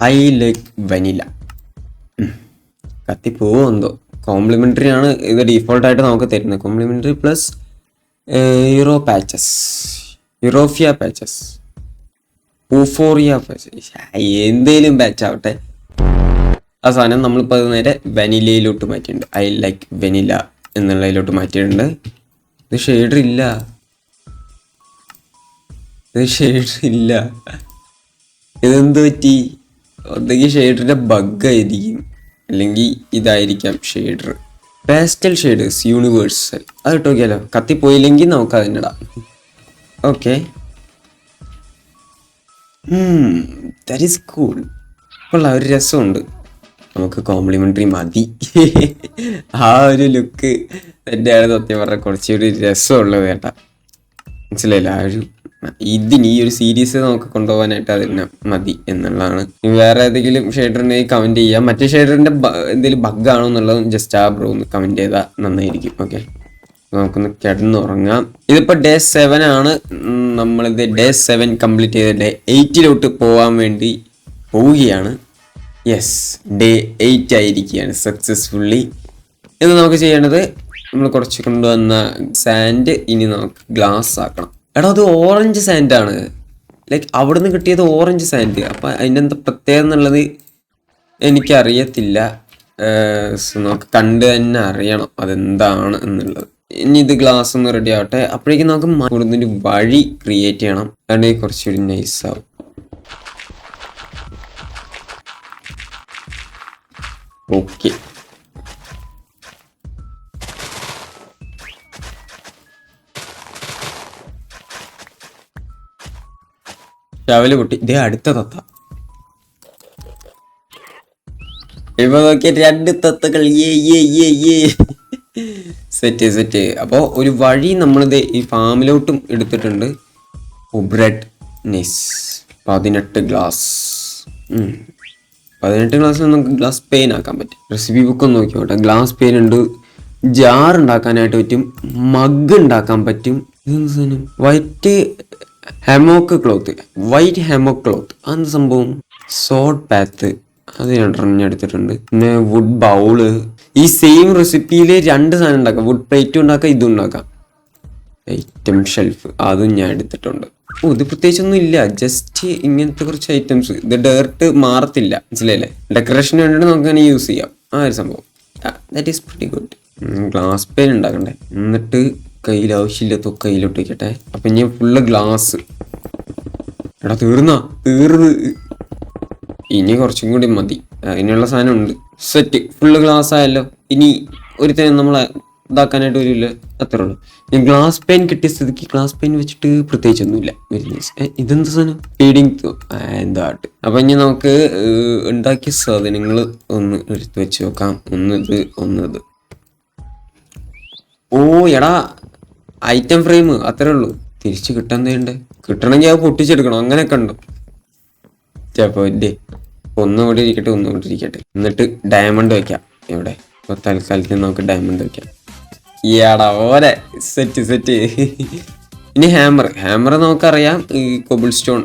I like vanilla. കത്തിപ്പോവെന്തോ. Complimentary ആണ് ഇത് ഡീഫോൾട്ടായിട്ട് നമുക്ക് തരുന്നത്. കോംപ്ലിമെൻ്ററി പ്ലസ് യൂറോഫിയ പാച്ചസ്, ഊഫോറിയ പാച്ചസ്, എന്തേലും പാച്ച് ആവട്ടെ. ആ സാധനം നമ്മളിപ്പോൾ അത് നേരെ വെനിലയിലോട്ട് മാറ്റിയിട്ടുണ്ട്. ഐ ലൈക്ക് വെനില എന്നുള്ളതിലോട്ട് മാറ്റിയിട്ടുണ്ട്. ഇത് ഷെയ്ഡർ ഇല്ല. ഇതെന്ത് പറ്റി? ഒന്നെങ്കിൽ ഷെയ്ഡറിൻ്റെ ബഗ്ഗായിരിക്കും, അല്ലെങ്കിൽ ഇതായിരിക്കാം ഷെയ്ഡർ. പാസ്റ്റൽ ഷെയ്ഡേഴ്സ് യൂണിവേഴ്സൽ, അത് ഇട്ട് നോക്കിയാലോ. കത്തിപ്പോയില്ലെങ്കിൽ നമുക്ക് അതിനിടാം. Okay, that is cool. കൊള്ളാം, ഒരു രസമുണ്ട്. നമുക്ക് കോംപ്ലിമെൻ്ററി മതി. ആ ഒരു ലുക്ക് തന്നെയാണ് സത്യം പറഞ്ഞാൽ കുറച്ചൊരു രസമുള്ളത് കേട്ടാ. മനസ്സിലായില്ല? ആ ഒരു ഈ ഒരു സീരീസ് നമുക്ക് കൊണ്ടുപോകാനായിട്ട് അതിന് മതി എന്നുള്ളതാണ്. വേറെ ഏതെങ്കിലും ഷെയ്ഡറിനെ കമൻറ്റ് ചെയ്യാം. മറ്റേ ഷെയ്ഡറിൻ്റെ എന്തെങ്കിലും ബഗ്ഗാണോ എന്നുള്ളതും ജസ്റ്റ് ആ ബ്രോ ഒന്ന് കമൻറ്റ് ചെയ്താൽ നന്നായിരിക്കും. ഓക്കെ, നമുക്കൊന്ന് കിടന്നുറങ്ങാം. ഇതിപ്പോൾ ഡേ 7 ആണ്. നമ്മളിത് ഡേ 7 കംപ്ലീറ്റ് ചെയ്ത് ഡേ 8 പോകാൻ വേണ്ടി പോവുകയാണ്. യെസ്, ഡേ 8 ആയിരിക്കുകയാണ് സക്സസ്ഫുള്ളി. ഇത് നമുക്ക് ചെയ്യേണ്ടത്, നമ്മൾ കുറച്ച് കൊണ്ടുവന്ന സാൻഡ് ഇനി നമുക്ക് ഗ്ലാസ് ആക്കണം. എടാ, അത് ഓറഞ്ച് സാൻഡാണ്. ലൈക്ക് അവിടെ നിന്ന് കിട്ടിയത് ഓറഞ്ച് സാൻഡ്. അപ്പം അതിൻ്റെ എന്താ പ്രത്യേകത എന്നുള്ളത് എനിക്കറിയത്തില്ല. നമുക്ക് കണ്ട് തന്നെ അറിയണം അതെന്താണ് എന്നുള്ളത്. ഇനി ഇത് ഗ്ലാസ് ഒന്ന് റെഡി ആവട്ടെ. അപ്പോഴേക്കും നമുക്ക് കൂടുതൽ വഴി ക്രിയേറ്റ് ചെയ്യണം. അതുകൊണ്ട് കുറച്ചുകൂടി നൈസാവും. ഓക്കെ, രാവിലെ പൊട്ടി. ഇതേ അടുത്ത തത്ത. ഇപ്പൊ നോക്കിയ 2 തത്തകൾ. സെറ്റ്. അപ്പോൾ ഒരു വഴി നമ്മളിത് ഈ ഫാമിലോട്ടും എടുത്തിട്ടുണ്ട്. Bread nice. 18 ഗ്ലാസ്. 18 ഗ്ലാസ്സിൽ നമുക്ക് ഗ്ലാസ് പെയിൻ ആക്കാൻ പറ്റും. റെസിപ്പി ബുക്ക് ഒന്ന് നോക്കിയോട്ടെ. ഗ്ലാസ് പെയിൻ ഉണ്ട്, ജാർ ഉണ്ടാക്കാനായിട്ട് പറ്റും, മഗ് ഉണ്ടാക്കാൻ പറ്റും. ഇതെന്ത് സാധനം? White hammock cloth. അതെന്ത് സംഭവം? സോഡ് പാത്ത്, അത് 2 എടുത്തിട്ടുണ്ട്. പിന്നെ വുഡ് ബൗള്. ഈ സെയിം റെസിപ്പിയിൽ 2 സാധനം ഉണ്ടാക്കാം. വുഡ് പ്ലേറ്റും ഉണ്ടാക്കാം, ഇതും ഉണ്ടാക്കാം. ഐറ്റം ഷെൽഫ്, അതും ഞാൻ എടുത്തിട്ടുണ്ട്. ഇത് പ്രത്യേകിച്ചൊന്നും ഇല്ല, ജസ്റ്റ് ഇങ്ങനത്തെ കുറച്ച് ഐറ്റംസ്. ഇത് ഡേർട്ട് മാറത്തില്ല, മനസ്സിലായില്ലേ? ഡെക്കറേഷന് വേണ്ടിയിട്ട് നമുക്ക് തന്നെ യൂസ് ചെയ്യാം. ആ ഒരു സംഭവം, that is pretty good. Glass pane ഉണ്ടാക്കണ്ടേ, എന്നിട്ട് കയ്യിൽ ആവശ്യമില്ലാത്ത കയ്യിലോട്ട് വയ്ക്കട്ടെ. അപ്പൊ ഇനി ഫുള്ള് ഗ്ലാസ്. എടാ തീർന്ന് ഇനി കുറച്ചും കൂടി മതി. അതിനുള്ള സാധനം ഉണ്ട്. സെറ്റ്, ഫുള്ള് ഗ്ലാസ് ആയല്ലോ. ഇനി ഒരുത്തരം നമ്മളെ ഇതാക്കാനായിട്ട് വരില്ല, അത്രേ ഉള്ളൂ. ഞാൻ ഗ്ലാസ് പെയിൻ കിട്ടിയ സ്ഥിതിക്ക് ഗ്ലാസ് പെയിൻ വെച്ചിട്ട് പ്രത്യേകിച്ചൊന്നുമില്ല. ഇതെന്ത് സാധനം? ഫീഡിങ് എന്താട്ട്. അപ്പൊ ഇനി നമുക്ക് ഉണ്ടാക്കിയ സാധനങ്ങൾ ഒന്ന് എടുത്ത് വെച്ച് നോക്കാം. ഒന്നത്. ഓ എടാ, ഐറ്റം ഫ്രെയിം, അത്രേ ഉള്ളൂ. തിരിച്ച് കിട്ടാൻ തേണ്ടേ? കിട്ടണമെങ്കിൽ അത് പൊട്ടിച്ചെടുക്കണം. അങ്ങനെയൊക്കെ ഉണ്ടോ? ചിലപ്പോ ഒന്നുകൂടി ഇരിക്കട്ടെ. എന്നിട്ട് ഡയമണ്ട് വെക്കാം ഇവിടെ. ഇപ്പൊ തൽക്കാലത്തിന് നമുക്ക് ഡയമണ്ട് വെക്കാം. ഈയാടാ ഓരെ സെറ്റ്. ഇനി ഹാമർ നമുക്കറിയാം. ഈ കോബിൾ സ്റ്റോൺ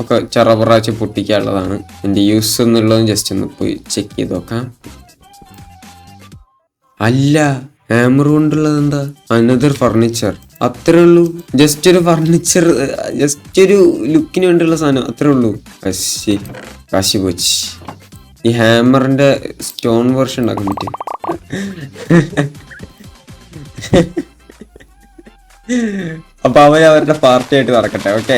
ഒക്കെ ചെറുപ്രാച്ച് പൊട്ടിക്കാനുള്ളതാണ്. എൻ്റെ യൂസ് എന്നുള്ളതും ജസ്റ്റ് ഒന്ന് പോയി ചെക്ക് ചെയ്ത് നോക്കാം. അല്ല, ഹാമർ കൊണ്ടുള്ളത് എന്താ? അനദർ ഫർണിച്ചർ, അത്രേ ഉള്ളൂ. ജസ്റ്റ് ഒരു ഫർണിച്ചർ, ജസ്റ്റ് ഒരു ലുക്കിന് വേണ്ടിയുള്ള സാധനം, അത്രേ ഉള്ളൂ. കാശി പോച്ച്. ഈ ഹാമറിന്റെ സ്റ്റോൺ വേർഷൻ ഉണ്ടാക്കാൻ പറ്റും. അപ്പൊ അവരുടെ പാർട്ടി ആയിട്ട് നടക്കട്ടെ. ഓക്കെ,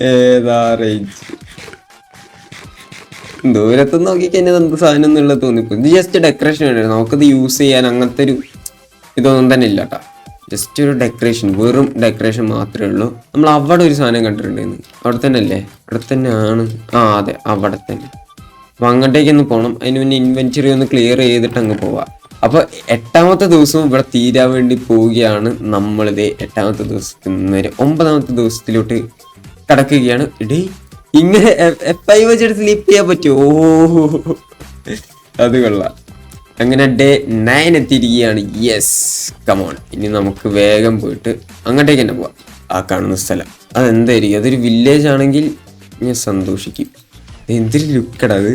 ഏതാ റേഞ്ച്? ദൂരത്ത് നോക്കിക്കഴിഞ്ഞാൽ നമുക്ക് സാധനം എന്നുള്ളത് തോന്നിപ്പോ. ഇത് ജസ്റ്റ് ഡെക്കറേഷൻ വേണ്ടി, നമുക്കത് യൂസ് ചെയ്യാൻ അങ്ങനത്തെ ഒരു ഇതൊന്നും തന്നെ ഇല്ല കേട്ടോ. ജസ്റ്റ് ഒരു ഡെക്കറേഷൻ, വെറും ഡെക്കറേഷൻ മാത്രമേ ഉള്ളൂ. നമ്മൾ അവിടെ ഒരു സാധനം കണ്ടിട്ടുണ്ടായിരുന്നു. അവിടെ തന്നെ അല്ലേ? അവിടെ തന്നെ ആണ്. അതെ, അവിടെ തന്നെ. അപ്പൊ അങ്ങോട്ടേക്കൊന്ന് പോകണം. അതിന് മുന്നേ ഇൻവെന്ററി ഒന്ന് ക്ലിയർ ചെയ്തിട്ട് അങ്ങ് പോവാം. അപ്പൊ 8ാമത്തെ ദിവസവും ഇവിടെ തീരാൻ വേണ്ടി പോവുകയാണ്. നമ്മളിത് 8ാമത്തെ ദിവസത്തിൽ നിന്ന് 9ാമത്തെ ദിവസത്തിലോട്ട് കടക്കുകയാണ്. ഇങ്ങനെ എപ്പൈ വെച്ചിട്ട് സ്ലീപ്പ് ചെയ്യാൻ പറ്റുമോ? അത് കൊള്ളാം. അങ്ങനെ ഡേ 9 എത്തിയിരിക്കുകയാണ്. Yes, come on. ഇനി നമുക്ക് വേഗം പോയിട്ട് അങ്ങോട്ടേക്ക് തന്നെ പോവാം. ആ കാണുന്ന സ്ഥലം അതെന്തായിരിക്കും? അതൊരു വില്ലേജ് ആണെങ്കിൽ ഞാൻ സന്തോഷിക്കും. എന്തൊരു ലുക്കടാ അത്.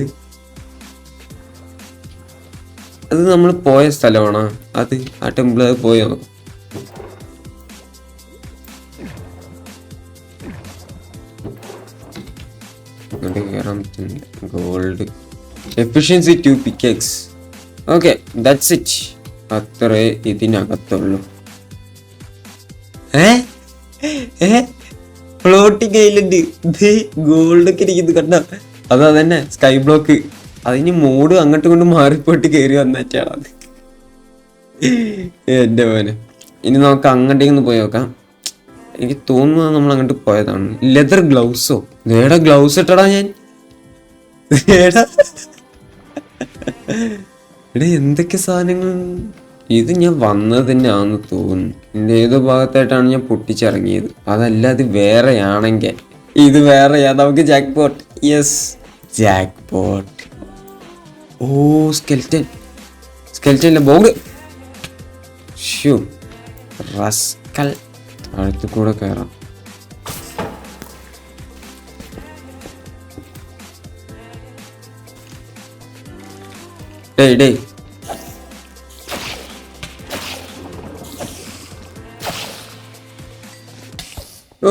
അത് നമ്മൾ പോയ സ്ഥലമാണോ അത്? ആ ടെമ്പിൾ അത് പോയോ? അങ്ങോട്ട് കയറാൻ പറ്റുന്നില്ല. Gold efficiency 2 pickaxe. Okay, that's it. അത്രേ ഇതിനകത്തുള്ളൂ. Floating island. ഇത് ഗോൾഡൊക്കെ ഇരിക്കുന്നത് കണ്ട. അതന്നെ സ്കൈ ബ്ലോക്ക്. അതിന് മോഡ് അങ്ങോട്ടും ഇങ്ങോട്ടും മാറിപ്പോയിട്ട് കയറി വന്നിട്ടാണ് അത്. എൻ്റെ മോനെ. ഇനി നമുക്ക് അങ്ങോട്ടേക്കൊന്ന് പോയി നോക്കാം. എനിക്ക് തോന്നുന്നത് നമ്മൾ അങ്ങോട്ട് പോയതാണ്. ലെതർ ഗ്ലൗസോ? നേടാ ഗ്ലൗസ് ഇട്ടടാ ഞാൻ. എടാ എന്തൊക്കെ സാധനങ്ങൾ. ഇത് ഞാൻ വന്നത് തന്നെയാണെന്ന് തോന്നുന്നു. ഇതിൻ്റെ ഏതോ ഭാഗത്തായിട്ടാണ് ഞാൻ പൊട്ടിച്ചിറങ്ങിയത്. അതല്ല അത് വേറെയാണെങ്കിൽ ഇത് വേറെയാ. നമുക്ക് jackpot. Yes, jackpot. Oh skeleton. സ്കെൽറ്റനിലെ ബോർഡ്. Shoe rascal. താഴത്ത് കൂടെ കയറാം. ഡേ ഓ,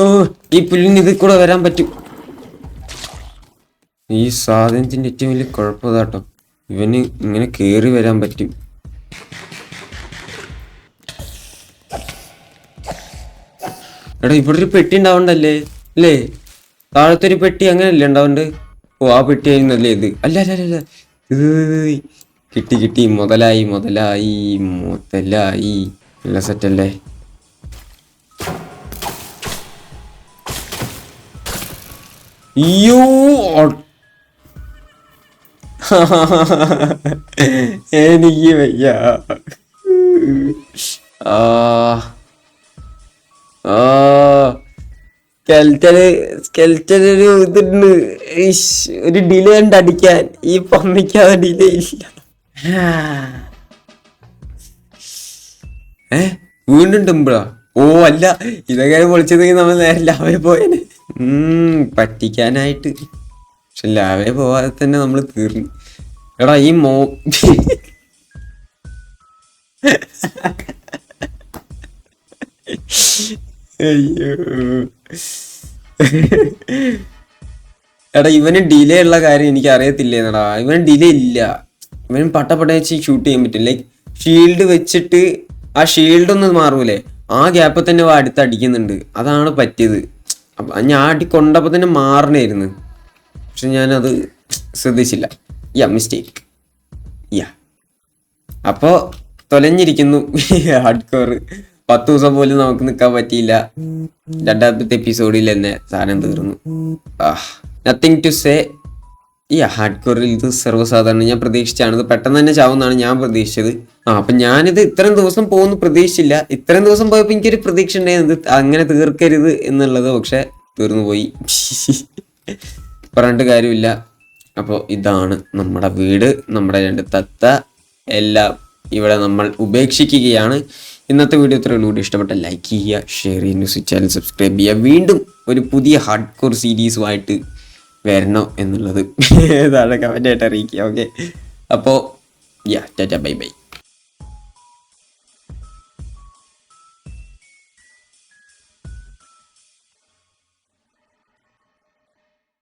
ഈ പുല്ലിന് ഇതിൽ കൂടെ വരാൻ പറ്റും. ഈ സാധനത്തിന്റെ ഏറ്റവും വലിയ കുഴപ്പതാട്ടോ, ഇവന് ഇങ്ങനെ കേറി വരാൻ പറ്റും. എടാ ഇവിടെ ഒരു പെട്ടി ഉണ്ടാവണ്ടല്ലേ അല്ലേ? താഴത്തൊരു പെട്ടി അങ്ങനല്ലേ ഉണ്ടാവണ്ട്? ഓ ആ പെട്ടി ആയിരുന്നല്ലേ ഇത്? അല്ല അല്ല അല്ല, ഇത് കിട്ടി. മുതലായി. നല്ല സെറ്റല്ലേ? അയ്യോ എനിക്ക് വയ്യ. സ്കെൽറ്റനൊരു ഇതുണ്ട്. ഒരു ഡിലേ ഉണ്ട് അടിക്കാൻ. ഈ പമ്മിക്കാതെ ഡിലേ ഇല്ല. വീണ്ടും ടെമ്പിളാ? ഓ അല്ല, ഇതൊക്കെ പൊളിച്ചതെങ്കിൽ നമ്മൾ നേരെ ലാവേ പോയേനെ. പറ്റിക്കാനായിട്ട്. പക്ഷെ ലാവേ പോവാതെ തന്നെ നമ്മൾ തീർന്നു. എടാ ഈ അയ്യോ എടാ ഇവന് ഡിലേ ഉള്ള കാര്യം എനിക്ക് അറിയത്തില്ലേന്നടാ. ഇവന് ഡിലേ ഇല്ല. ഇവന് പട്ട വെച്ച് ഷൂട്ട് ചെയ്യാൻ പറ്റും. ലൈക്ക് ഷീൽഡ് വെച്ചിട്ട് ആ ഷീൽഡ് ഒന്ന് മാറൂലേ, ആ ഗ്യാപ്പിൽ തന്നെ അടുത്തടിക്കുന്നുണ്ട്. അതാണ് പറ്റിയത്. ഞാൻ കൊണ്ടപ്പോൾ തന്നെ മാറണായിരുന്നു. പക്ഷെ ഞാനത് ശ്രദ്ധിച്ചില്ല. മിസ്റ്റേക്ക്. അപ്പോൾ തൊലഞ്ഞിരിക്കുന്നു ഹാർഡ് കോർ. 10 ദിവസം പോലും നമുക്ക് നിൽക്കാൻ പറ്റിയില്ല. 2ാമത്തെ എപ്പിസോഡിൽ തന്നെ സാധനം തീർന്നു. Nothing to say. ഹാർഡ് കോറിൽ ഇത് സർവ്വസാധാരണ. ഞാൻ പ്രതീക്ഷിച്ചാണ് ഇത് പെട്ടെന്ന് തന്നെ ചാവുന്നാണ് ഞാൻ പ്രതീക്ഷിച്ചത്. അപ്പം ഞാനിത് ഇത്രയും ദിവസം പോകുന്നു പ്രതീക്ഷിച്ചില്ല. ഇത്രയും ദിവസം പോയപ്പോൾ എനിക്കൊരു പ്രതീക്ഷ ഉണ്ടായിരുന്നു അങ്ങനെ തീർക്കരുത് എന്നുള്ളത്. പക്ഷെ തീർന്നു പോയി. പറഞ്ഞിട്ട് കാര്യമില്ല. അപ്പോൾ ഇതാണ് നമ്മുടെ വീട്. നമ്മുടെ 2 തത്ത എല്ലാം ഇവിടെ നമ്മൾ ഉപേക്ഷിക്കുകയാണ്. ഇന്നത്തെ വീഡിയോ ഇത്രയുള്ളൂ. ഇഷ്ടപ്പെട്ട ലൈക്ക് ചെയ്യുക, ഷെയർ ചെയ്യുക, ചാനൽ സബ്സ്ക്രൈബ് ചെയ്യുക. വീണ്ടും ഒരു പുതിയ ഹാർഡ് കോർ സീരീസുമായിട്ട് വരണോ എന്നുള്ളത് താഴെ കമൻ്റായിട്ട് അറിയിക്കുക. ഓക്കെ, അപ്പോൾ ടാറ്റ ബൈ ബൈ.